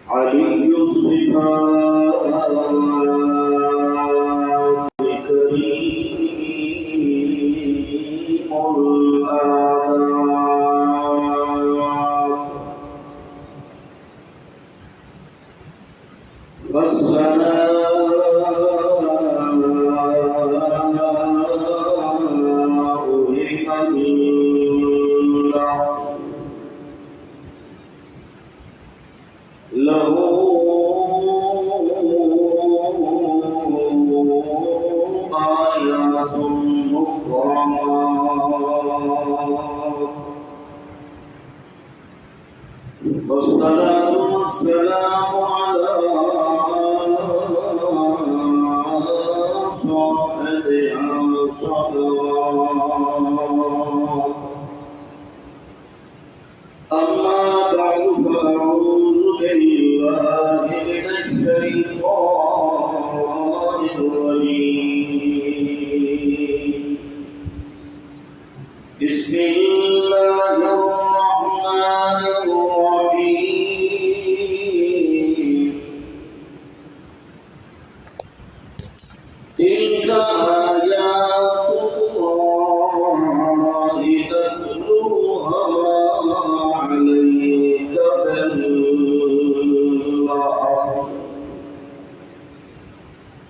علي الصفات كريم الآداب والسلام لمن له آيات مكرمات والصلاة والسلام على صاحب الصلوات أما بعد فأعوذ بالله من الشيطان الرجيم بسم الله الرحمن الرحيم تلك آيات الله تتلوها عليك بالحق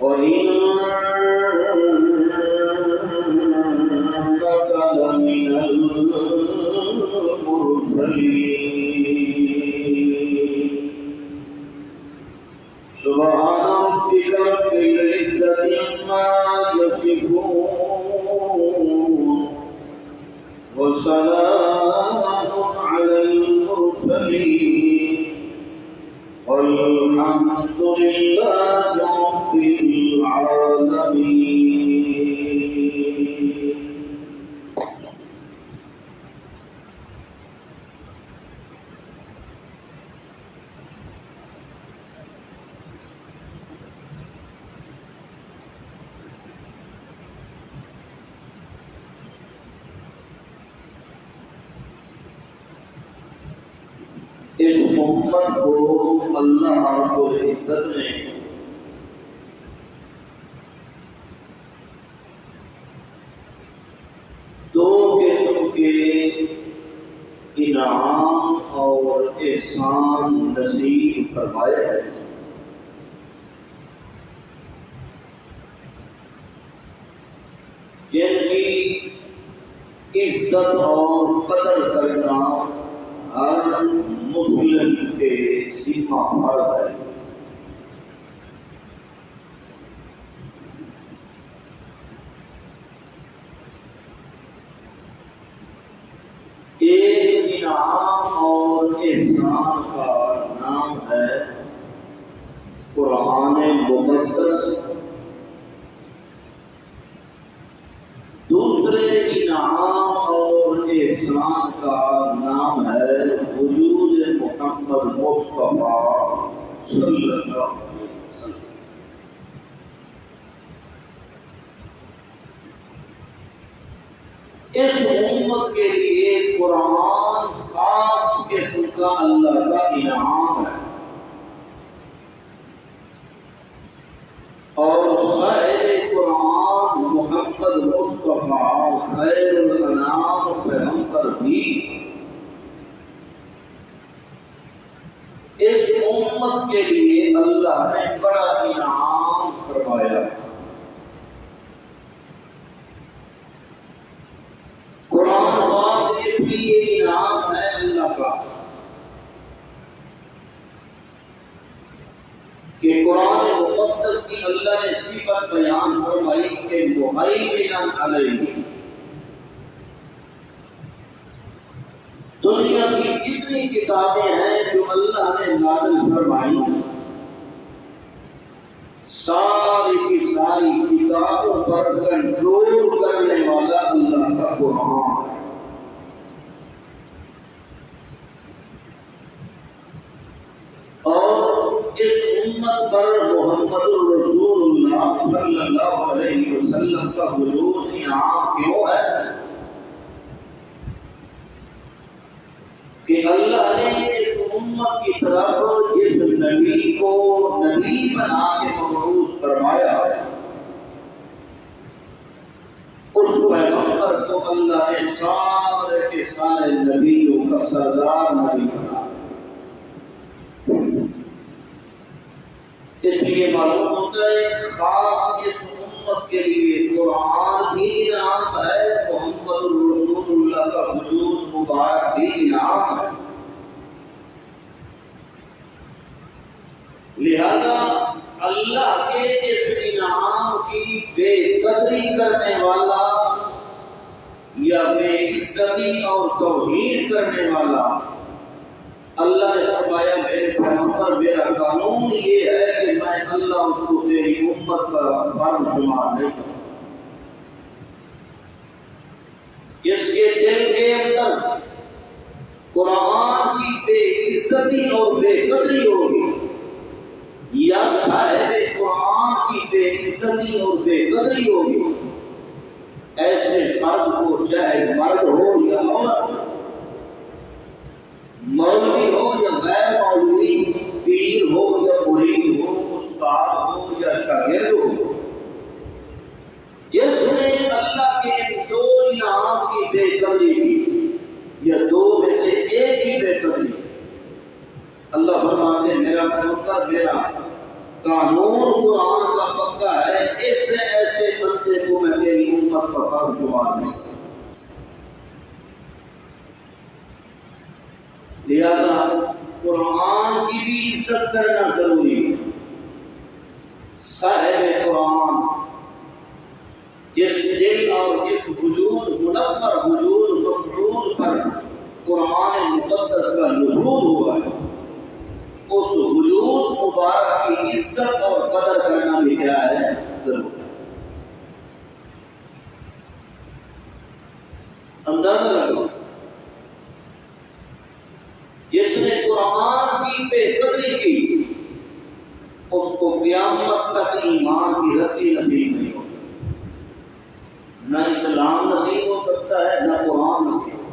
وإنك لمن المرسلين سبحان ربك رب العزة عما يصفون وسلام على المرسلين والحمد لله رب العالمين. اس امت کو اللہ رب العزت نے دو قسم کے انعام اور احسان نصیب فرمائے ہیں. جن کی عزت اور قدر کرنا ہر مسلم کے ذمہ فرض ہے. ایک انعام اور احسان کا نام ہے قرآن مقدس. دوسرے انعام اور احسان کا نام ہے وجود محمد مصطفیٰ صلی اللہ علیہ وسلم. اس امت کے لیے قرآن خاص قسم کا اللہ کا انعام ہے اور صاحب قرآن محمد مصطفیٰ خیر الانام پیغمبر بھی اس امت کے لیے اللہ نے بڑا انعام فرمایا. قرآن پاک اس لیے انعام ہے اللہ کا کہ قرآن مقدس کی اللہ نے صفت بیان فرمائی کہ مہیمن علیہ. دنیا کی جتنی کتابیں ہیں جو اللہ نے نازل فرمائی ساری کی ساری کتابوں پر کنٹرول کرنے والا اللہ کا قرآن ہے. اور اس امت پر محمد الرسول اللہ صلی اللہ علیہ وسلم اللہ کا وجود انعام کیوں ہے کہ اللہ نے اس امت کی طرف جس نبی کو نبی بنا کے مبعوث فرمایا اس پیغمبر کو اللہ نے سارے کے سارے نبیوں کا سردار نبی بنا. اس لیے معلوم ہوتا ہے خاص اس امت کے لیے قرآن بھی انعام ہے, محمد الرسول اللہ کا وجود مبارک بھی انعام ہے. لہذا اللہ کے اس انعام کی بے قدری کرنے والا یا بے عزتی اور توہین کرنے والا, اللہ نے فرمایا میرے پیغمبر میرا قانون یہ ہے کہ میں اللہ اس کو تیری امت کا فرد شمار نہیں کروں. جس کے دل کے اندر قرآن کی بے عزتی اور بے قدری ہوگی یا صاحب قرآن کی بے عزتی اور بے قدری ہوگی, ایسے فرد کو چاہے مرد ہو یا عورت, مولوی ہو یا غیر مولوی, پیر ہو یا مرید ہو, استاد ہو یا شاگرد ہو, جس نے اللہ کے ان دو انعام کی بے قدری کی یا دو میں سے ایک کی بے قدری, اللہ فرماتے ہیں میرا پیغمبر میرا قانون قرآن کا پکا ہے, اس سے ایسے بندے کو میں تیری امت کا فرد شمار نہیں. لہذا قرآن کی بھی عزت کرنا ضروری ہے. صاحب قرآن جس دل اور جس وجود منور وجود مسعود پر قرآن مقدس کا نزول ہوا ہے, اس وجود مبارک کی عزت اور قدر کرنا بھی کیا ہے ضرور ہے. اندازہ لگو جس نے قرآن کی بے قدری کی اس کو قیامت تک ایمان کی رتی نصیب نہیں ہوتی, نہ اسلام نصیب ہو سکتا ہے نہ قرآن نصیب ہو.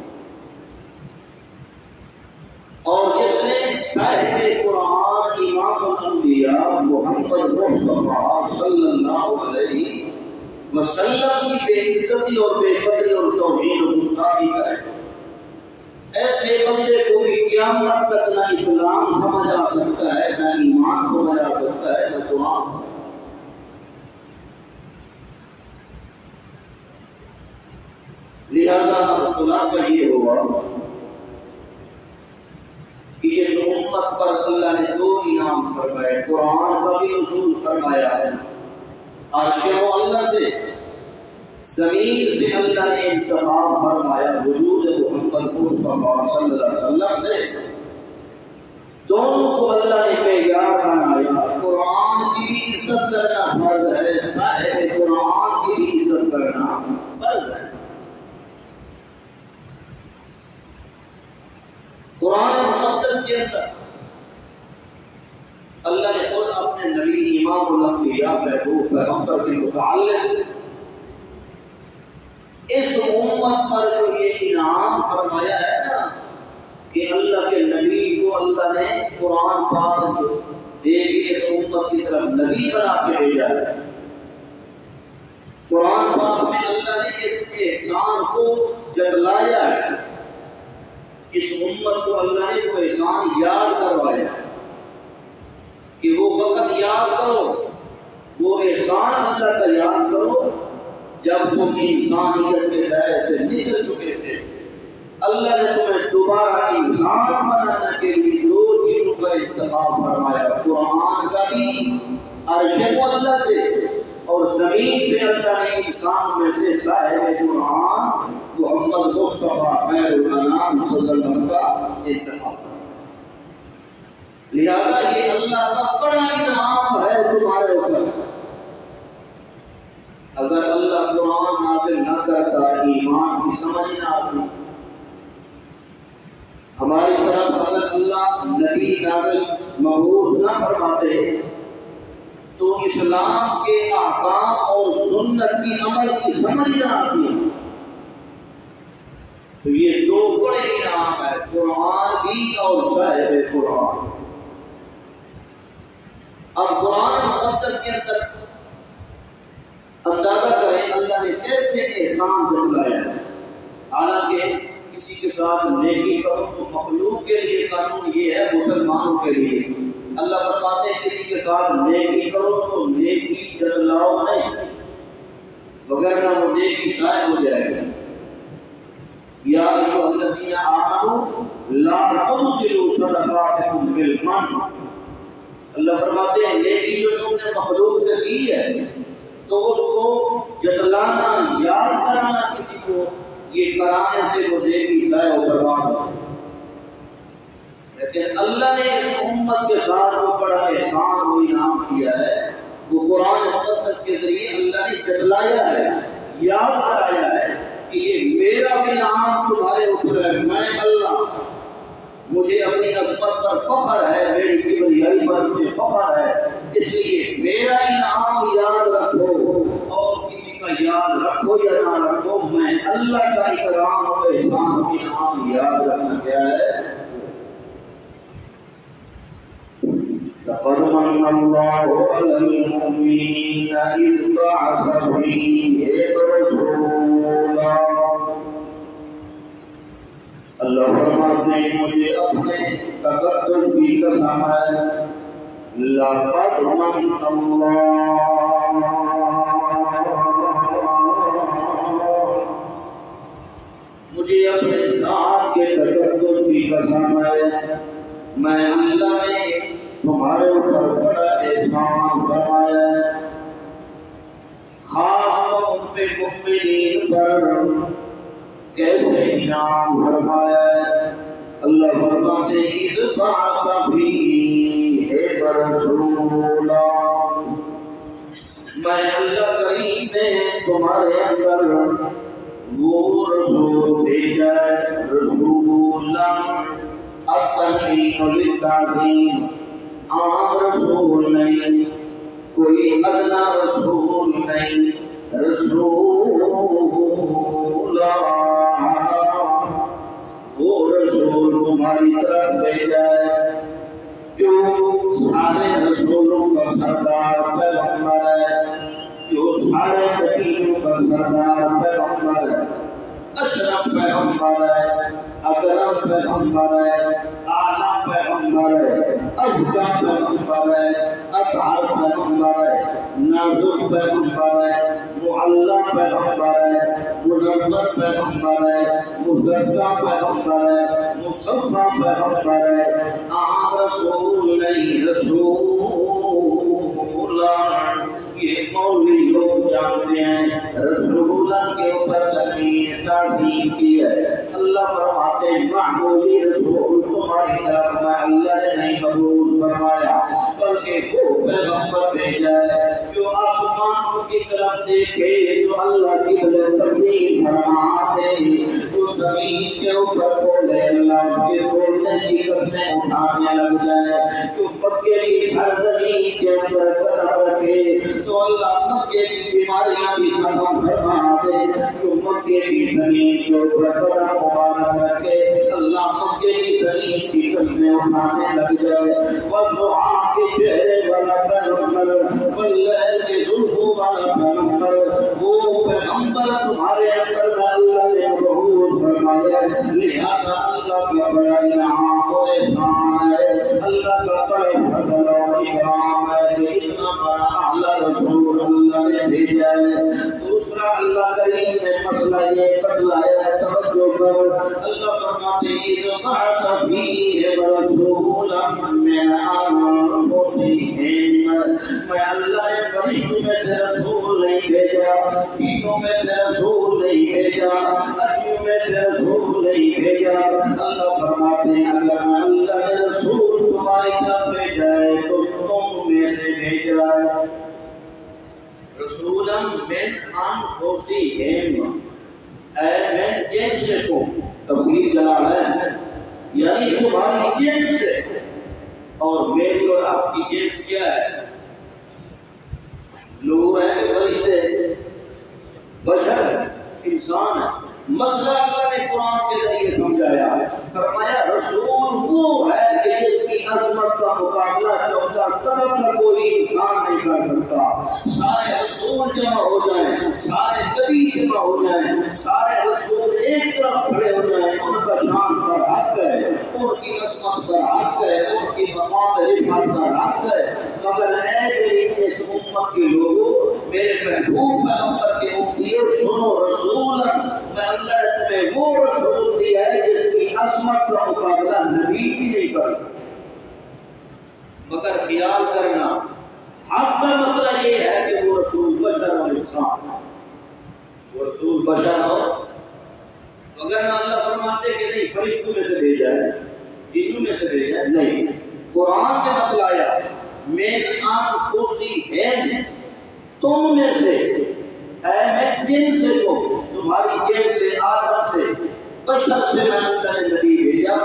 اور جس نے صاحب قرآن امام الانبیاء محمد مصطفیٰ صلی اللہ علیہ وسلم کی بے عزتی اور بے قدری اور توہین و گستاخی کرے, ایسے بندے کو بھی قیامت تک نہ اسلام سمجھ آ سکتا ہے نہ ایمان سمجھ آ سکتا ہے نہ قرآن سمجھ. لہذا خلاصہ یہ ہوا کہ اس امت پر اللہ نے دو انعام فرمائے, قرآن کا بھی نزول فرمایا ہے, عرش معلیٰ سے زمین سے اللہ نے انتخاب فرمایا وجود محمد مصطفیٰ صلی اللہ علیہ وسلم سے, دونوں کو اللہ نے معیار بنایا. قرآن کی بھی عزت کرنا فرض ہے, صاحب قرآن کی بھی عزت کرنا فرض ہے. قرآن مقدس کے اندر اللہ نے خود اپنے نبی امام الانبیاء پیغمبر کے متعلق اس امت پر جو یہ انعام فرمایا ہے نا کہ اللہ کے نبی کو اللہ نے قرآن پاک دے کے اس امت کی طرف نبی بنا کے بھیجا ہے. قرآن پاک میں اللہ نے اس احسان کو جتلایا ہے, اس امت کو اللہ نے وہ احسان یاد کروایا کہ وہ وقت یاد کرو, وہ احسان اللہ کا یاد کرو جب تم انسانیت کے دائرے سے نکل چکے تھے. اللہ نے تمہیں دوبارہ انسان بنانے کے لیے دو چیزوں کا انتخاب فرمایا, قرآن کا بھی عرش معلیٰ سے اور زمین سے اللہ نے انسان میں سے صاحب قرآن محمد مصطفیٰ خیر الانام صلی اللہ علیہ وسلم کا انتخاب. لہذا یہ اللہ کا بڑا انعام ہے تمہارے اوپر. اگر اللہ قرآن نازل نہ کرتا, ایمان کی سمجھ نہ آتی, ہماری طرف اگر اللہ نبی نازل مبعوث نہ فرماتے تو اسلام کے احکام اور سنت کی عمل کی سمجھ نہ آتی ہے۔ تو یہ دو بڑے انعام ہے، قرآن بھی اور صاحب قرآن۔ اب قرآن مقدس کے اندر اندازہ کریں اللہ نے کیسے احسان جتلایا ہے۔ حالانکہ کسی کے ساتھ نیکی کرو تو مخلوق کے لیے قانون یہ ہے، مسلمانوں کے لیے اللہ فرماتے ہیں کسی کے ساتھ نیکی کرو تو نیکی جتلاؤ نہیں، وگرنہ وہ نیکی ضائع ہو جائے گا۔ یا ایھا الذین آمنوا لا تبطلوا صدقاتکم بالمن، اللہ فرماتے ہیں نیکی جو تم نے مخلوق سے کی ہے تو اس کو جتلانا، یاد کرانا کسی کو، یہ کرانے سے وہ نیکی ضائع و برباد ہو۔ لیکن اللہ نے اس امت کے ساتھ وہ بڑا احسان و انعام کیا ہے، وہ قرآن مقدس کے ذریعے اللہ نے جتلایا ہے، یاد کرایا ہے کہ یہ میرا بھی انعام تمہارے اوپر ہے، میں اللہ، مجھے اپنی عظمت پر فخر ہے، میری کبریائی پر مجھے فخر ہے، اس لیے میرا انعام یاد رکھو، اور کسی کا یاد رکھو یا نہ رکھو، میں اللہ کا اکرام و احسان و انعام یاد رکھنا کیا ہے۔ لقد من الله على المؤمنين إذ بعث فيهم رسولا، اللہ فرماتے ہیں مجھے اپنے تقدس کی قسم ہے، لقد من اللہ، مجھے اپنے ذات کے تقدس کی قسم ہے، میں اللہ نے تمہارے اوپر بڑا احسان فرمایا ہے، خاص طور پہ مؤمنین پر کیسے انعام فرمایا ہے۔ اللہ فرماتے ہیں اذ بعث فیہم رسولا، میں اللہ کریم نے تمہارے اندر وہ رسول بھیجا ہے، رسولا التنوین للتعظیم، عام رسول نہیں، کوئی ادنا رسول نہیں، رسولا، وہ رسول تمہاری طرف بھیجا ہے جو سارے رسولوں کا سردار پیغمبر ہے، جو سارے نبیوں کا سردار پیغمبر ہے، اشرف پیغمبر ہے، اکرم پیغمبر ہے، اعلیٰ پیغمبر ہے، ازکیٰ پیغمبر ہے، اطہر پیغمبر ہے، نازک پیغمبر ہے، معلی پیغمبر ہے، منور پیغمبر ہے، مزکیٰ پیغمبر ہے، مصطفیٰ پیغمبر ہے، عام رسول نہیں، رسول۔ یہ مولوی لوگ جانتے ہیں رسولان کے اوپر تنوین تعظیم کی ہے۔ اللہ فرماتے ہیں معمولی رسول تمہاری طرف میں اللہ نے نہیں مبعوث فرمایا، بلکہ وہ پیغمبر بھیجا ہے جو آسمانوں کی طرف دیکھے جو اللہ کی طرف تبدیل فرما دے، جو زمین کے اوپر بولے اللہ اس کے بولنے کی قسمیں اٹھانے لگ جائے، جو مکے کی سرزمین کے اوپر قدم رکھے تو اللہ مکے کی بیماریاں بھی ختم فرما دے، جو مکے کی زمین کے اوپر قدم مبارک رکھے اللہ مکے کی زمین کی قسمیں اٹھانے لگ جائے۔ وضحیٰ کے چہرے والا پیغمبر، واللیل کے زلفوں والا پیغمبر، وہ پیغمبر تمہارے اندر اللہ نے مبعوث فرمایا، لہذا اللہ کا بڑا انعام و احسان ہے، اللہ کا بڑا فضل و اکرام ہے کہ اتنا بڑا اعلیٰ رسول اللہ نے بھیجا ہے۔ دوسرا اللہ کریم نے مسئلہ یہ بتلایا ہے، توجہ کرو، اللہ فرماتے ہیں اذ بعث فیہم رسولا من انفسہم، میں اللہ نے فرشتوں میں سے رسول نہیں بھیجا، تینوں میں سے رسول نہیں بھیجا، ادیوں میں سے رسول نہیں بھیجا۔ اللہ فرماتے ہیں اگر اللہ نے رسول تمہاری طرف بھیجا ہے تو تم میں سے بھیجا ہے، رسولا من انفسہم، اے من جنسکم، تفسیر جلال ہے یعنی تمہاری جنس سے، اور میری اور آپ کی جنس کیا ہے؟ نور ہے کہ فرشتے بشر ہے انسان ہے مسئلہ اللہ نے قرآن کے ذریعے سمجھایا فرمایا رسول وہ ہے کہ جس کی عظمت کا مقابلہ 14 طرف کا کوئی انسان نہیں کر سکتا سارے رسول جمع ہو جائیں سارے نبی جمع ہو جائیں سارے رسول ایک طرف کھڑے ہو جائیں ان کا شان پر حق ہے ان کی عظمت پر حق ہے ان کی مقام رفعت پر حق ہے مگر اے میری اس امت کے لوگوں میرے محبوب پیغمبر کے امتیوں سنو رسول میں اللہ نے تمہیں وہ رسول دیا ہے جس کی عظمت کا مقابلہ نبی بھی نہیں کر سکتا مگر خیال کرنا حق کا مسئلہ یہ ہے کہ وہ رسول بشر اور انسان وہ رسول بشر اور مگر نہ اللہ فرماتے کہ نہیں فرشتوں میں سے بھیجا ہے جنوں میں سے بھیجا ہے نہیں قرآن نے بتلایا من انفسہم تم میں سے اے میں جن سے تمہاری جن سے آدم سے بشر سے میں اللہ نے نبی بھیجا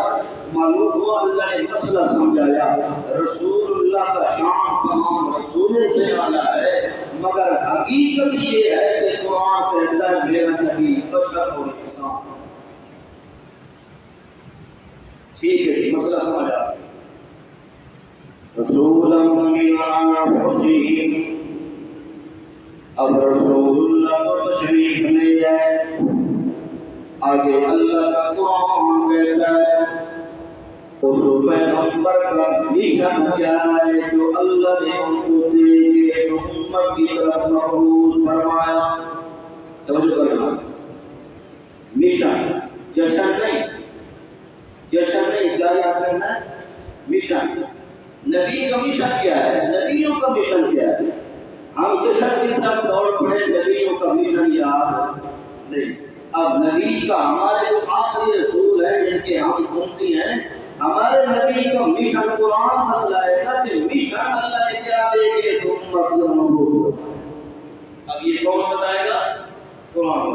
معلوم ہوا اللہ نے مسئلہ سمجھایا رسول اللہ کا شان تمام رسولوں سے اعلیٰ ہے مگر حقیقت یہ ہے کہ قرآن کہتا ہے میرا نبی بشر اور انسان ٹھیک ہے جی مسئلہ سمجھ آ رسول انفسہم اب رسول اللہ کو تشریف لے جائے آگے اللہ کا قرآن کہتا ہے اس پیغمبر کا مشن کیا ہے جو اللہ نے ان کو دے کے امت کی طرف مبعوث فرمایا توجہ کرنا مشن جشن نہیں کیا یاد کرنا ہے مشن نبی کا مشن کیا ہے نبیوں کا مشن کیا ہے ہم جشن کی طرف دوڑ پڑے نبیوں کا مشن یاد نہیں اب نبی کا ہمارے جو آخری رسول ہیں جن کے ہم امتی ہیں ہمارے نبی کا مشن قرآن بتلائے گا کہ مشن اللہ نے کیا دے کے اس امت کو مبعوث اب یہ کون بتائے گا قرآن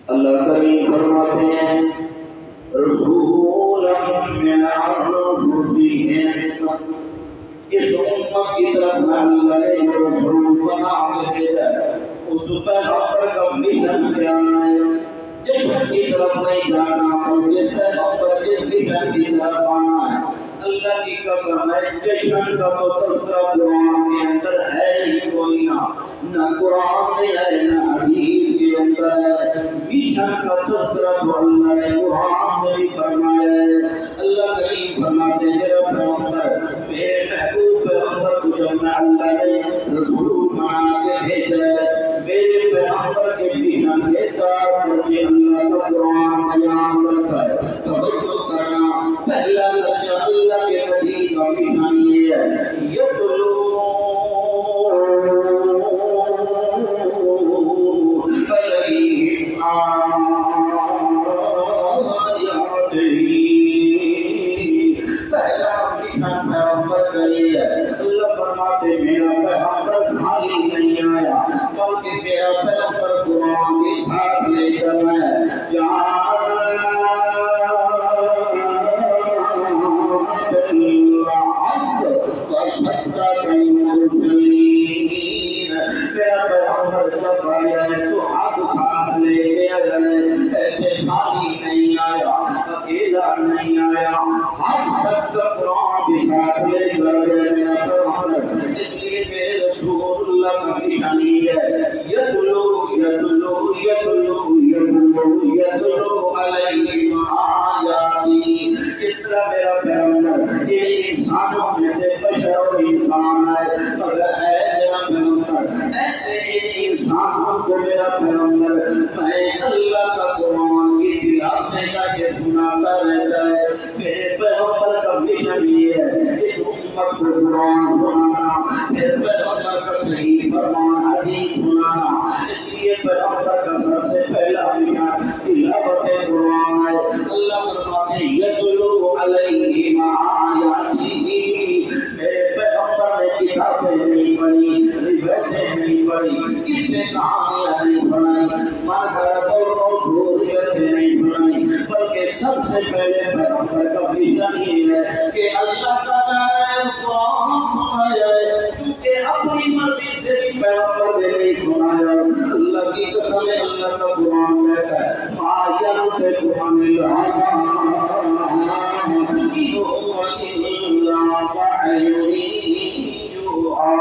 اللہ کریم فرماتے ہیں رسولا من انفسہم اس امت کی طرف میں اللہ نے رسول بنا کے بھیجا اس پیغمبر کا مشن کیا ہے جشن کی طرف نہیں جانا اور جس پیغمبر کے مشن کی طرف آنا ہے اللہ کی قسم ہے جشن کا تو تذکرہ قرآن کے اندر ہے ہی کوئی نہ قرآن میں ہے نہ حدیث کے اندر ہے مشن کا تذکرہ تو اللہ نے قرآن میں بھی فرمایا ہے اللہ کریم فرماتے ہیں میرا پیغمبر میرے محبوب پیغمبر کو جب میں اللہ نے رسول بنا کے بھیجا ہے میرے پیغمبر کے مشن کے طور پر کہ اللہ کا قرآن بیان کرتا ہے توجہ کرنا پہلا درجہ اللہ کے نبی کا مشن یہ ہے یتلو علیہم آیاتہ پہلا مشن پیغمبر کا یہ ہے اللہ فرماتے میرا پیغمبر خالی نہیں آیا بلکہ میرا پیغمبر قرآن کے ساتھ لے کر آیا میرا پیغمبر جب آیا ہے تو حق ساتھ لے کے آیا ہے ایسے خالی نہیں آیا اکیلا نہیں آیا حق سچ کا قرآن بھی ساتھ لے کر آیا میرا پیغمبر اس لیے میرے رسول اللہ کا نشان ہے یتلو یتلو یتلو یتلو یتلو علیہم آیاتی اس طرح میرا پیغمبر یہ انسانوں میں سے بشر اور انسان ہے مگر اے میرا پیغمبر ایسے انسانوں کو میرا پیغمبر میں اللہ کا قرآن کی تلاوت کر کے سناتا رہتا ہے میرے پیغمبر کا مشن یہ ہے اس امت کو قرآن سنانا پھر پیغمبر کا صحیح فرمان حدیث سنانا اس لیے پیغمبر کا سب سے پہلا مشن تلاوت قرآن ہے اللہ فرماتے ہیں یتلو علیہم آیاتہ میرے پیغمبر نے کتابیں نہیں پڑھی روایتیں نہیں پڑھی کس نے کہانیاں نہیں سنائی من گھر اور موضوع روایتیں نہیں سنائی بلکہ سب سے پہلے پیغمبر کا مشن یہ ہے کہ اللہ تعالیٰ نے قرآن سنایا ہے، چونکہ اپنی مرضی سے بھی پیغمبر نے نہیں سنایا۔ اللہ کی قسم ہے، اللہ کا قرآن کہتا ہے ما ينطق عن الهوى إن هو إلا وحي يوحى۔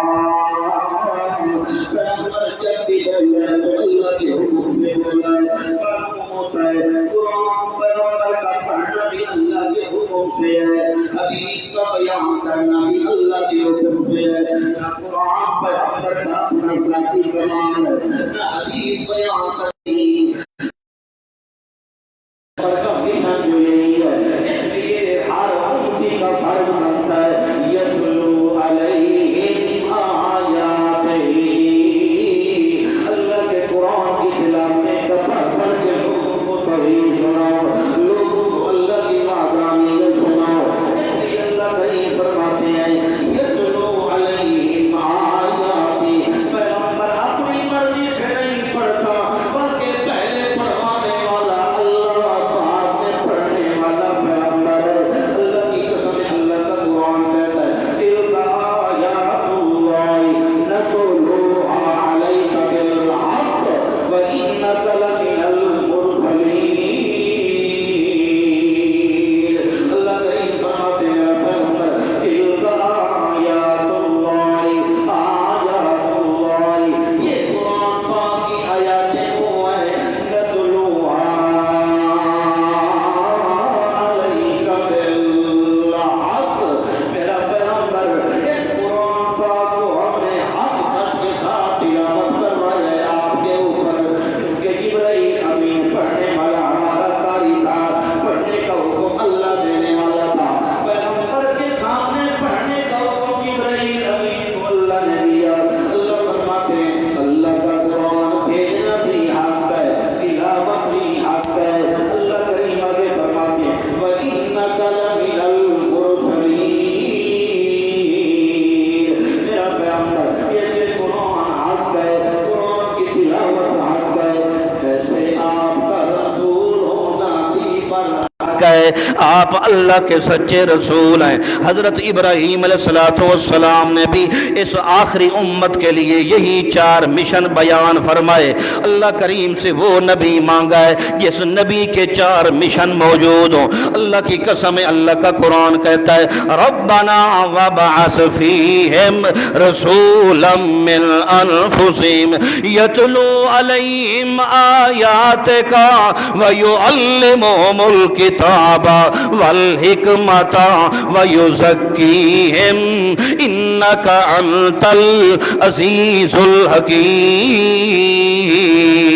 پیغمبر جب بھی بولا ہے تو اللہ کے حکم سے بولا ہے، معلوم ہوتا ہے قرآن پیغمبر کا پڑھنا بھی اللہ کے حکم سے ہے، حدیث کا بیان کرنا بھی اللہ کے حکم سے ہے۔ نہ قرآن پیغمبر کا اپنا ذاتی کمال ہے، نہ حدیث بیان کرنی کا مشن جو یہی ہے۔ اس لیے ہر امتی کا فرض بنتا ہے یتلو علیہم آیاتہ، اللہ کے قرآن کی تلاوتیں پڑھ کے لوگوں کو توحید سناؤ، لوگوں کو اللہ کی وحدانیت سناؤ۔ اس لیے اللہ تعالیٰ فرماتے ہیں یتلو علیہم آیاتہ، پیغمبر اپنی مرضی سے نہیں پڑھتا بلکہ پہلے پڑھوانے والا اللہ، بعد میں پڑھنے والا پیغمبر ہے۔ اللہ کی قسم ہے، اللہ کا قرآن کہتا ہے تلک آیات اللہ نتلوها علیک بالحق وإنک لمن المرسلین۔ اللہ کریم فرماتے ہیں میرا پیغمبر تلک آیات اللہ، آیات اللہ، یہ قرآن پاک کی آیاتیں وہ ہیں نتلوها علیک بالحق، میرا پیغمبر اس قرآن پاک کو ہم نے حق سچ کے ساتھ تلاوت کروایا ہے آپ کے اوپر، کیونکہ جبرائیل امین پڑھنے والا ہمارا قاری تھا، پڑھنے کا حکم اللہ دینے والا تھا، پیغمبر کے سامنے پڑھنے کا حکم جبرائیل امین کو اللہ نے دیا۔ اللہ فرماتے ہیں اللہ کا قرآن بھیجنا بھی حق ہے، تلاوت بھی حق ہے۔ اللہ کریم آگے فرماتے ہیں وَإِنَّكَ لَمِنَ الْمُرْسَلِينَ، میرا پیغمبر جیسے قرآن حق ہے، قرآن کی تلاوت حق ہے، ویسے آپ کا رسول ہونا بھی حق ہے، آپ اللہ کے سچے رسول ہیں۔ حضرت ابراہیم علیہ السلام نے بھی اس آخری امت کے لیے یہی 4 مشن بیان فرمائے۔ اللہ کریم سے وہ نبی مانگا ہے جس نبی کے 4 مشن موجود ہوں۔ اللہ کی قسم ہے، اللہ کا قرآن کہتا ہے ربنا وابعث فیہم رسولا من انفسہم یتلو علیہم آیاتک ویعلمہم الکتاب والحکمت ویزکیہم انک انت العزیز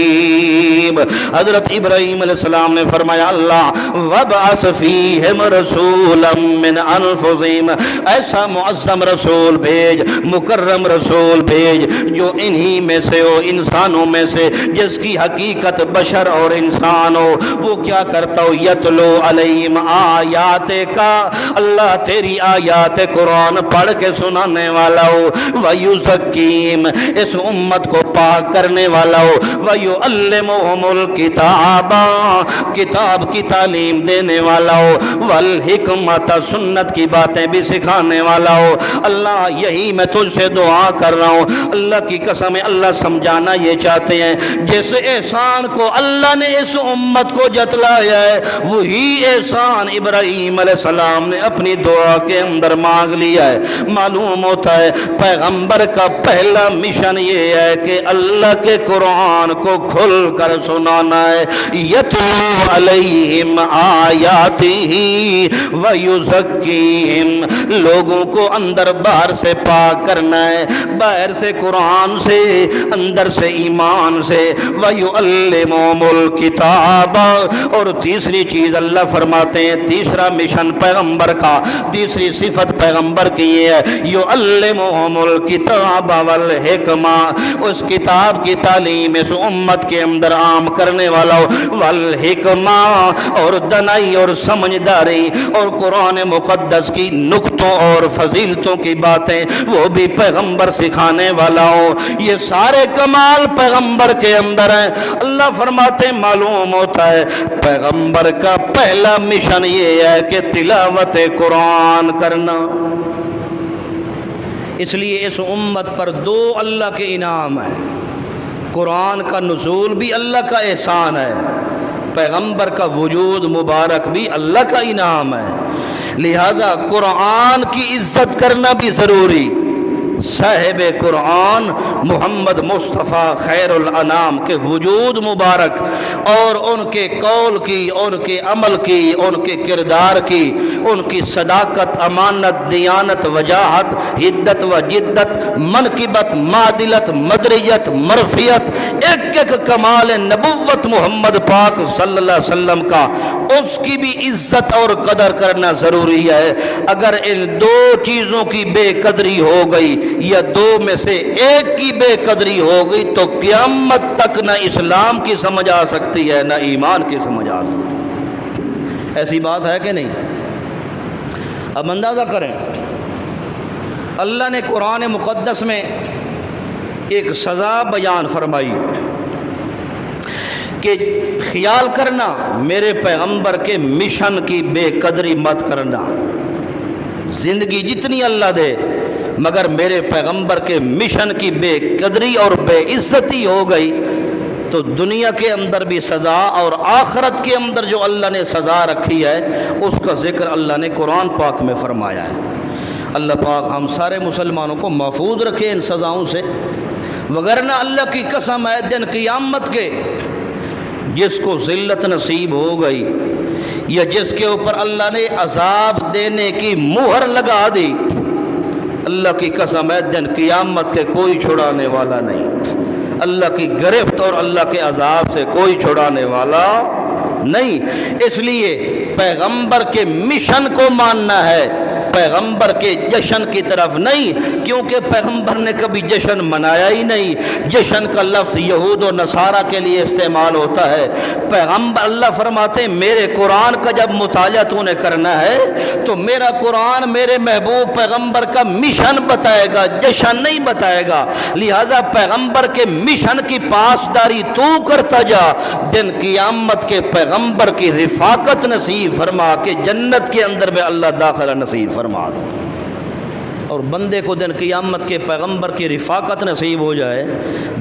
الحکیم۔ حضرت ابراہیم علیہ السلام نے فرمایا اللہ وابعث فیہم رسولا من انفسہم، ایسا معظم رسول بھیج، مکرم رسول بھیج جو انہی میں سے ہو، انسانوں میں سے، جس کی حقیقت بشر اور انسان ہو۔ وہ کیا کرتا ہو یتلو علیہم آیات کا، اللہ تیری آیات قرآن پڑھ کے سنانے والا ہو، ویزکیم اس امت کو پاک کرنے والا ہو، ویعلمہم الکتاب کتاب کی تعلیم دینے والا ہو، والحکمت سنت کی باتیں بھی سکھانے والا ہو۔ اللہ یہی میں تجھ سے دعا کر رہا ہوں، اللہ کی قسم ہے اللہ سمجھانا یہ چاہتے ہیں جس احسان کو اللہ نے اس امت کو جتلایا ہے وہی احسان ابراہیم علیہ السلام نے اپنی دعا کے اندر مانگ لیا ہے۔ معلوم ہوتا ہے پیغمبر کا پہلا مشن یہ ہے کہ اللہ کے قرآن کو کھل کر سنانا ہے، یتلو علیہم آیاتہ ویزکیہم، لوگوں کو اندر باہر سے پاک کرنا ہے، باہر سے قرآن سے، اندر سے ایمان سے، ویعلمہم الکتاب۔ اور تیسری چیز اللہ فرماتے ہیں، تیسرا مشن پیغمبر کا، تیسری صفت پیغمبر کی یہ ہے یعلمہم الکتاب والحکمہ، اس کتاب کی تعلیم اس امت کے اندر عام کام کرنے والا ہو، والحکمہ اور دانائی اور سمجھداری اور قرآن مقدس کی نکتوں اور فضیلتوں کی باتیں وہ بھی پیغمبر سکھانے والا ہو، یہ سارے کمال پیغمبر کے اندر ہیں۔ اللہ فرماتے ہیں معلوم ہوتا ہے پیغمبر کا پہلا مشن یہ ہے کہ تلاوت قرآن کرنا۔ اس لیے اس امت پر دو اللہ کے انعام ہیں، قرآن کا نزول بھی اللہ کا احسان ہے، پیغمبر کا وجود مبارک بھی اللہ کا انعام ہے، لہذا قرآن کی عزت کرنا بھی ضروری۔ صاحب قرآن محمد مصطفیٰ خیر الانام کے وجود مبارک اور ان کے قول کی، ان کے عمل کی، ان کے کردار کی، ان کی صداقت، امانت، دیانت، وجاہت، حدت و جدت، منقبت، معدلت، مدریت، مرفیت، ایک ایک کمال نبوت محمد پاک صلی اللہ علیہ وسلم کا، اس کی بھی عزت اور قدر کرنا ضروری ہے۔ اگر ان دو چیزوں کی بے قدری ہو گئی یا دو میں سے ایک کی بے قدری ہو گئی تو قیامت تک نہ اسلام کی سمجھ آ سکتی ہے نہ ایمان کی سمجھ آ سکتی ہے۔ ایسی بات ہے کہ نہیں؟ اب اندازہ کریں، اللہ نے قرآن مقدس میں ایک سزا بیان فرمائی کہ خیال کرنا میرے پیغمبر کے مشن کی بے قدری مت کرنا، زندگی جتنی اللہ دے مگر میرے پیغمبر کے مشن کی بے قدری اور بے عزتی ہو گئی تو دنیا کے اندر بھی سزا اور آخرت کے اندر جو اللہ نے سزا رکھی ہے اس کا ذکر اللہ نے قرآن پاک میں فرمایا ہے۔ اللہ پاک ہم سارے مسلمانوں کو محفوظ رکھے ان سزاؤں سے، وگرنہ اللہ کی قسم ہے دن قیامت کے جس کو ذلت نصیب ہو گئی یا جس کے اوپر اللہ نے عذاب دینے کی مہر لگا دی، اللہ کی قسم ہے دن قیامت کے کوئی چھڑانے والا نہیں، اللہ کی گرفت اور اللہ کے عذاب سے کوئی چھڑانے والا نہیں۔ اس لیے پیغمبر کے مشن کو ماننا ہے، پیغمبر کے جشن کی طرف نہیں، کیونکہ پیغمبر نے کبھی جشن منایا ہی نہیں۔ جشن کا لفظ یہود و نصارہ کے لیے استعمال ہوتا ہے۔ پیغمبر اللہ فرماتے ہیں میرے قرآن کا جب مطالعہ تو نے کرنا ہے تو میرا قرآن میرے محبوب پیغمبر کا مشن بتائے گا، جشن نہیں بتائے گا، لہٰذا پیغمبر کے مشن کی پاسداری تو کرتا جا، دن قیامت کے پیغمبر کی رفاقت نصیب فرما کے جنت کے اندر میں اللہ داخلہ نصیب فرما دے، اور بندے کو دن قیامت کے پیغمبر کی رفاقت نصیب ہو جائے،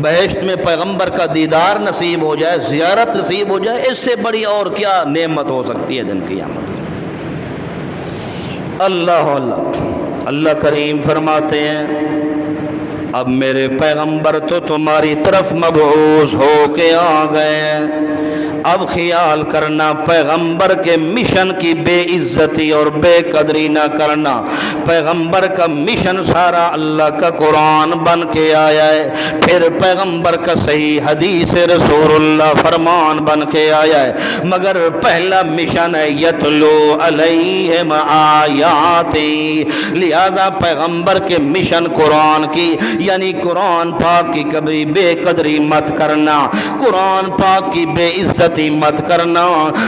بہشت میں پیغمبر کا دیدار نصیب ہو جائے، زیارت نصیب ہو جائے، اس سے بڑی اور کیا نعمت ہو سکتی ہے دن قیامت کی۔ اللہ کریم فرماتے ہیں اب میرے پیغمبر تو تمہاری طرف مبعوث ہو کے آ گئے ہیں، اب خیال کرنا پیغمبر کے مشن کی بے عزتی اور بے قدری نہ کرنا۔ پیغمبر کا مشن سارا اللہ کا قرآن بن کے آیا ہے، پھر پیغمبر کا صحیح حدیث رسول اللہ فرمان بن کے آیا ہے، مگر پہلا مشن ہے یتلو علیہم آیاتی، لہذا پیغمبر کے مشن قرآن کی یعنی قرآن پاک کی کبھی بے قدری مت کرنا، قرآن پاک کی بے عزتی مت کرنا،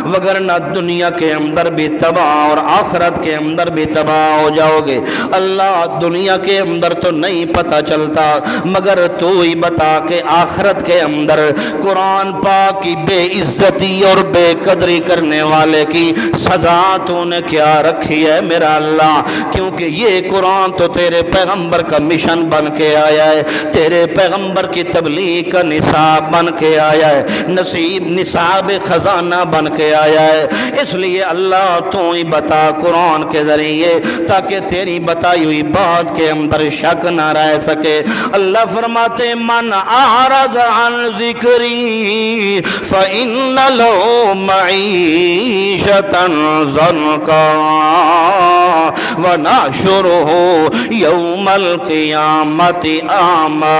وگرنہ دنیا کے اندر بھی تباہ اور آخرت کے اندر بھی تباہ ہو جاؤ گے۔ اللہ دنیا کے اندر تو نہیں پتہ چلتا مگر تو ہی بتا کہ آخرت کے اندر قرآن پاک کی بے عزتی اور بے قدری کرنے والے کی سزا تو نے کیا رکھی ہے میرا اللہ، کیونکہ یہ قرآن تو تیرے پیغمبر کا مشن بن کے آیا ہے، تیرے پیغمبر کی تبلیغ کا نصاب بن کے آیا ہے، نصاب خزانہ بن کے آیا ہے، اس لیے اللہ تو ہی بتا قرآن کے ذریعے تاکہ تیری بتائی ہوئی بات کے اندر شک نہ رہ سکے۔ اللہ فرماتے من اعرض عن ذکری فإن له معیشة ضنکا ونحشره یوم القیامت اعمی۔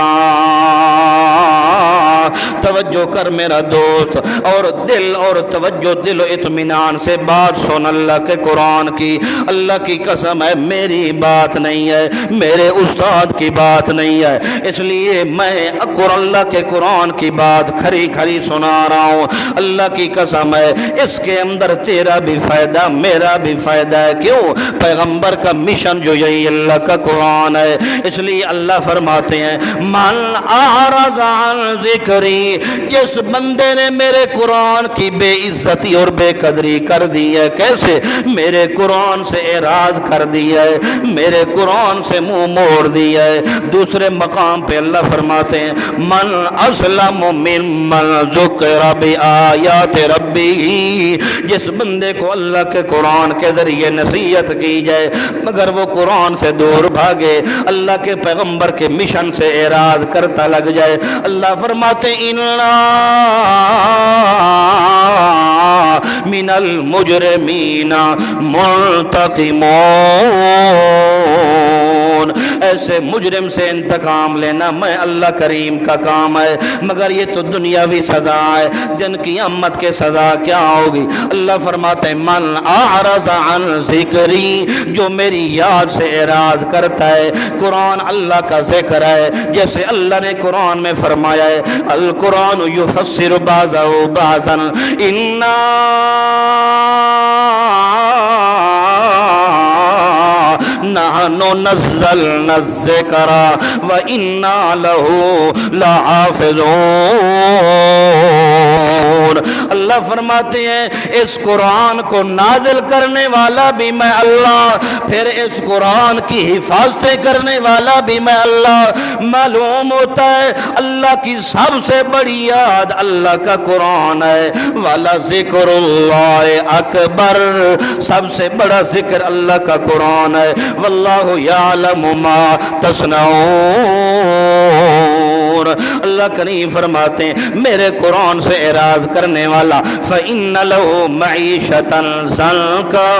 توجہ توجہ کر میرا دوست، اور دل اور توجہ دل و اطمینان سے بات سن اللہ کے قرآن کی۔ اللہ کی قسم ہے میری بات نہیں ہے، میرے استاد کی بات نہیں ہے، اس لیے میں اللہ کے قرآن کی بات کھری کھری سنا رہا ہوں۔ اللہ کی قسم ہے اس کے اندر تیرا بھی فائدہ میرا بھی فائدہ ہے۔ کیوں؟ پیغمبر کا مشن جو یہی اللہ کا قرآن ہے۔ اس لیے اللہ فرماتے ہیں من اعرض عن ذکری، جس بندے نے میرے قرآن کی بے عزتی اور بے قدری کر دی ہے، کیسے؟ میرے قرآن سے اعراض کر دیا ہے، میرے قرآن سے منہ موڑ دیا ہے۔ دوسرے مقام پہ اللہ فرماتے ہیں من اسلم ممن ذکر بآیات ربی، جس بندے کو اللہ کے قرآن کے ذریعے نصیحت کی جائے مگر وہ قرآن سے دور بھاگے، اللہ کے پیغمبر کے مشن سے اعراض کرتا لگ جائے، اللہ فرماتے انا من المجرمین منتقمون، ایسے مجرم سے انتقام لینا میں اللہ کریم کا کام ہے۔ مگر یہ تو دنیاوی سزا ہے، دن قیامت کے سزا کیا ہوگی؟ اللہ فرماتے ہیں من اعرض عن ذکری، جو میری یاد سے اعراض کرتا ہے۔ قرآن اللہ کا ذکر ہے، جیسے اللہ نے قرآن میں فرمایا ہے القرآن یفسر بعضہ بعضا انا نحن نزلنا الذکر وإنا له لحافظون۔ اللہ فرماتے ہیں اس قرآن کو نازل کرنے والا بھی میں اللہ، پھر اس قرآن کی حفاظتیں کرنے والا بھی میں اللہ۔ معلوم ہوتا ہے اللہ کی سب سے بڑی یاد اللہ کا قرآن ہے، والا ذکر اللہ اکبر، سب سے بڑا ذکر اللہ کا قرآن ہے۔ واللہ یعلم ما تصنعون۔ اللہ کریم فرماتے ہیں میرے قرآن سے اعراض کرنے والا فإن له معیشتا ضنکا،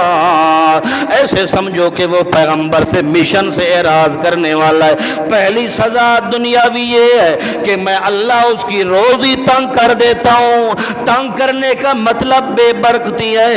ایسے سمجھو کہ وہ پیغمبر سے مشن سے اعراض کرنے والا ہے۔ پہلی سزا دنیاوی یہ ہے کہ میں اللہ اس کی روزی تنگ کر دیتا ہوں۔ تنگ کرنے کا مطلب بے برکتی ہے،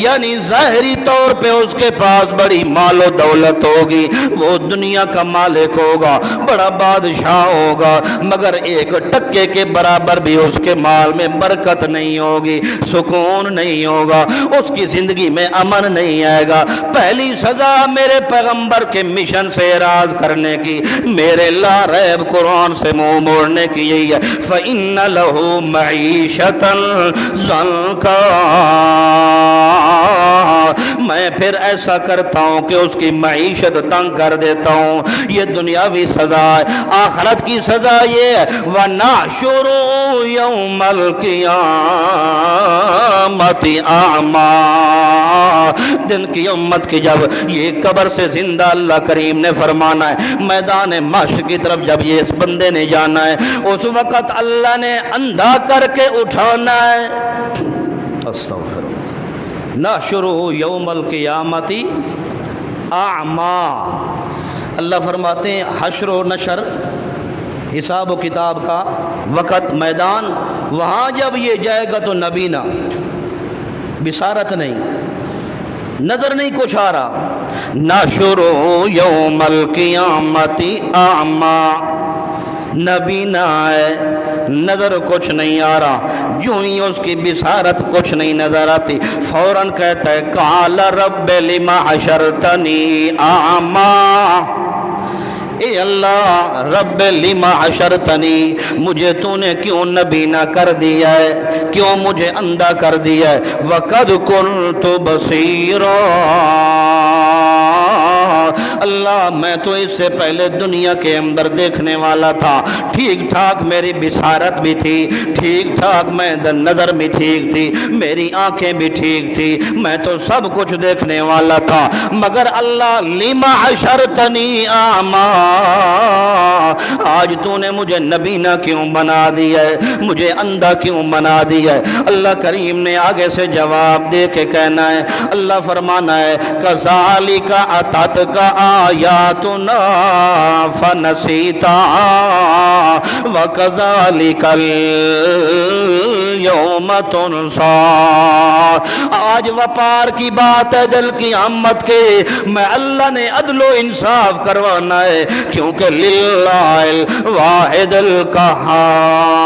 یعنی ظاہری طور پہ اس کے پاس بڑی مال و دولت ہوگی، وہ دنیا کا مالک ہوگا، بڑا بادشاہ ہوگا، مگر ایک ٹکے کے برابر بھی اس کے مال میں برکت نہیں ہوگی، سکون نہیں ہوگا، اس کی زندگی میں امن نہیں آئے گا۔ پہلی سزا میرے پیغمبر کے مشن سے اعراض کرنے کی، میرے لا ریب قرآن سے منہ موڑنے کی یہی ہے فَإِنَّ لَهُ مَعِيشَةً ضَنْكَا، میں پھر ایسا کرتا ہوں کہ اس کی معیشت تنگ کر دیتا ہوں۔ یہ دنیاوی سزا ہے۔ آخرت کی سزا یہ ہے وَنَحْشُرُ يَوْمَ الْقِيَامَةِ أَعْمَى، دن کی امت کی جب یہ قبر سے زندہ اللہ کریم نے فرمانا ہے، میدان محشر کی طرف جب یہ اس بندے نے جانا ہے، اس وقت اللہ نے اندھا کر کے اٹھانا ہے۔ استغفر نحشر یوم القیامت اعمی، اللہ فرماتے ہیں حشر و نشر، حساب و کتاب کا وقت، میدان، وہاں جب یہ جائے گا تو نبینا، بصارت نہیں، نظر نہیں کچھ آ رہا۔ نحشر یوم القیامت اعمی، نبینا ہے، نظر کچھ نہیں آ رہا، جو ہی اس کی بصارت کچھ نہیں نظر آتی، فوراً کہتا ہے قال رب لما حشرتنی اعمی، اے اللہ رب لما حشرتنی، مجھے تو نے کیوں نبینا کر دیا ہے، کیوں مجھے اندھا کر دیا ہے، وقد كنت بصیرا، اللہ میں تو اس سے پہلے دنیا کے اندر دیکھنے والا تھا، ٹھیک ٹھاک میری بصارت بھی تھی، ٹھیک ٹھاک میں نظر بھی ٹھیک تھی، میری آنکھیں بھی ٹھیک تھی، میں تو سب کچھ دیکھنے والا تھا، مگر اللہ لما حشرتنی اعمی، آج تو نے مجھے نبینا کیوں بنا دیا ہے، مجھے اندھا کیوں بنا دیا ہے؟ اللہ کریم نے آگے سے جواب دے کے کہنا ہے، اللہ فرمانا ہے کذالک اتتک کا آیاتنا فنسیتا وکذالک اليوم تنسا۔ آج وپار کی بات ہے دل کی آمد کے، میں اللہ نے عدل و انصاف کروانا ہے، کیونکہ للہ الواحد القہار،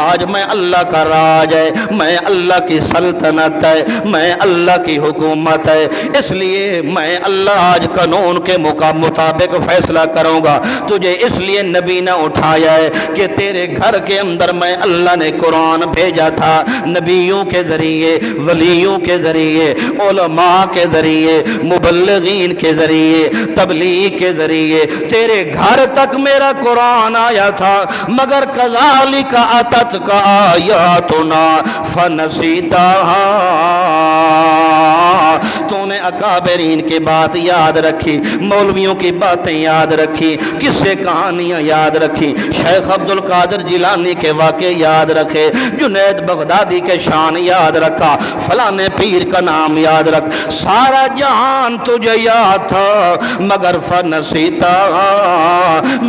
آج میں اللہ کا راج ہے، میں اللہ کی سلطنت ہے، میں اللہ کی حکومت ہے، اس لیے میں اللہ آج قانون کے مطابق فیصلہ کروں گا۔ تجھے اس لیے نبی نے اٹھایا ہے کہ تیرے گھر کے اندر میں اللہ نے قرآن بھیجا تھا، نبیوں کے ذریعے، ولیوں کے ذریعے، علماء کے ذریعے، مبلغین کے ذریعے، تبلیغ کے ذریعے تیرے گھر تک میرا قرآن آیا تھا، مگر کذالک اتتک آیاتنا فنسیتہا، تو نے اکابرین کی بات یاد رکھی، مولویوں کی باتیں یاد رکھی، قصے کہانیاں یاد رکھی، شیخ عبد القادر جیلانی کے واقعے یاد رکھے، جنید بغدادی کے شان یاد رکھا، فلانے پیر کا نام یاد رکھ، سارا جہان تجھے یاد تھا، مگر فنسیتا،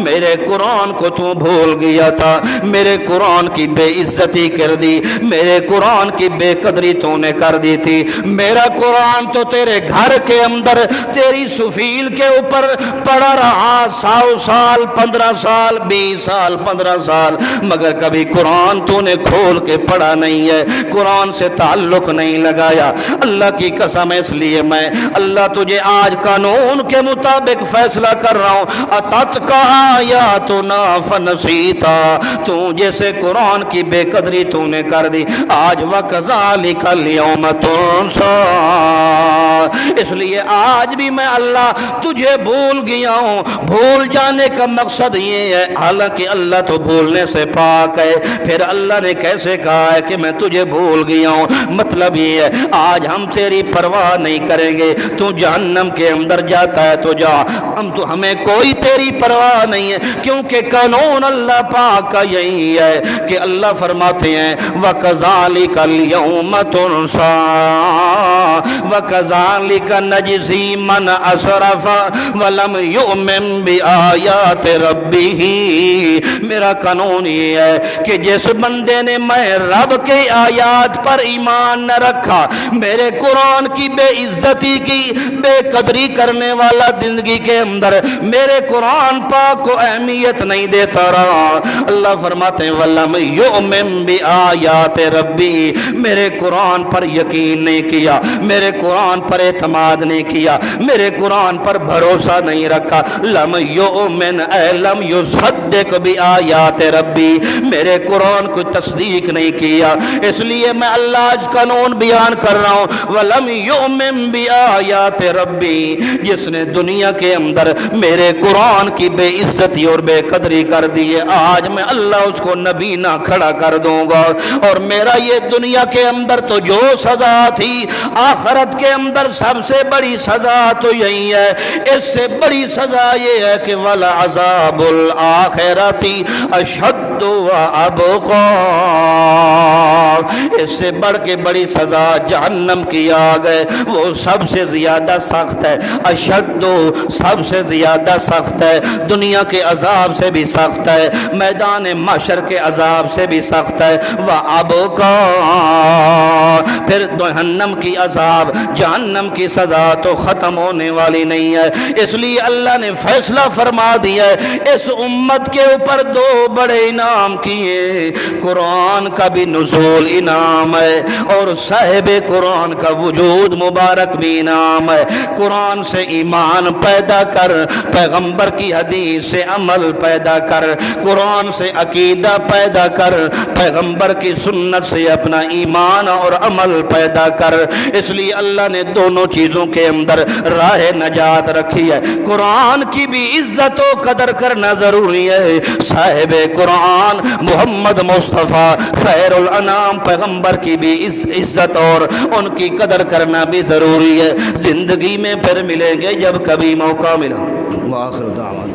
میرے قرآن کو تو بھول گیا تھا، میرے قرآن کی بے عزتی کر دی، میرے قرآن کی بے قدری تو نے کر دی تھی۔ میرا قرآن تو تیرے گھر کے اندر تیری سفیل کے اوپر پڑا رہا 100 سال، 15 سال، 20 سال، 15 سال، مگر کبھی قرآن تو نے کھول کے پڑھا نہیں ہے، قرآن سے تعلق نہیں لگایا۔ اللہ کی قسم، اس لیے میں اللہ تجھے آج قانون کے مطابق فیصلہ کر رہا ہوں، اتتک آیاتنا فنسیتا، تو جیسے قرآن کی بے قدری تو نے کر دی، آج وکذالک اليوم تنسا، اس لیے آج بھی میں اللہ تجھے بھول گیا ہوں۔ بھول جانے کا مقصد یہ ہے، حالانکہ اللہ تو بھولنے سے پاک ہے، پھر اللہ نے کیسے کہا ہے کہ میں تجھے بھول گیا ہوں؟ مطلب یہ ہے آج ہم تیری پرواہ نہیں کریں گے، تو جہنم کے اندر جاتا ہے تو جا، ہمیں کوئی تیری پرواہ نہیں ہے، کیونکہ قانون اللہ پاک کا یہی ہے کہ اللہ فرماتے ہیں وَكَذَلِكَ الْيَوْمَ تُنْسَى وَكَذَلِكَ نَجْزِي مَنْ أَسْرَفَ وَلَمْ يُؤْمِنْ بِآيَاتِ رَبِّهِ۔ میرا قانون یہ ہے کہ جس بندے نے میں رب کے آیات پر ایمان نہ رکھا، میرے قرآن کی بے عزتی کی، بے قدری کرنے والا زندگی کے اندر میرے قرآن پاک کو اہمیت نہیں دیتا رہا، اللہ فرماتے ہیں وَلَمْ يُؤْمِنْ بِآيَاتِ رَبِّهِ، میرے قرآن پر یقین نہیں کیا، میرے قرآن پر اعتماد نہیں کیا، میرے قرآن پر بھروسہ نہیں رکھا، لم یؤمن اے لم یصدق بآیات ربی، میرے قرآن کو تصدیق نہیں کیا، اس لیے میں اللہ آج قانون بیان کر رہا ہوں وَلَمْ يُؤْمِنْ بِآیات ربی، جس نے دنیا کے اندر میرے قرآن کی بے عزتی اور بے قدری کر دی ہے، آج میں اللہ اس کو نبی نہ کھڑا کر دوں گا، اور میرا یہ دنیا کے اندر تو جو سزا تھی، آخرت کے اندر سب سے بڑی سزا تو یہی ہے، اس سے بڑی سزا یہ ہے کہ وَلَعَذَابُ الْآخِرَةِ أَشَدُّ وَأَبْقَىٰ، اس سے بڑھ کے بڑی سزا جہنم کی آگ ہے، وہ سب سے زیادہ سخت ہے، اشد سب سے زیادہ سخت ہے، دنیا کے عذاب سے بھی سخت ہے، میدان محشر کے عذاب سے بھی سخت ہے، وَأَبْقَىٰ، پھر جہنم کی عذاب، جہنم کی سزا تو ختم ہونے والی نہیں ہے، اس لیے اللہ نے فیصلہ فرما دیا ہے، اس امت کے اوپر 2 بڑے انعام کیے، قرآن کا بھی نزول انعام ہے، اور صاحب قرآن کا وجود مبارک بھی انعام ہے۔ قرآن سے ایمان پیدا کر، پیغمبر کی حدیث سے عمل پیدا کر، قرآن سے عقیدہ پیدا کر، پیغمبر کی سنت سے اپنا ایمان اور عمل پیدا کر، اس لیے اللہ نے دونوں چیزوں کے اندر راہ نجات رکھی ہے۔ قرآن کی بھی عزت و قدر کرنا ضروری ہے، صاحب قرآن محمد مصطفیٰ خیر الانام پیغمبر کی بھی عزت اور ان کی قدر کرنا بھی ضروری ہے۔ زندگی میں پھر ملیں گے جب کبھی موقع ملا۔ وآخر دعوانا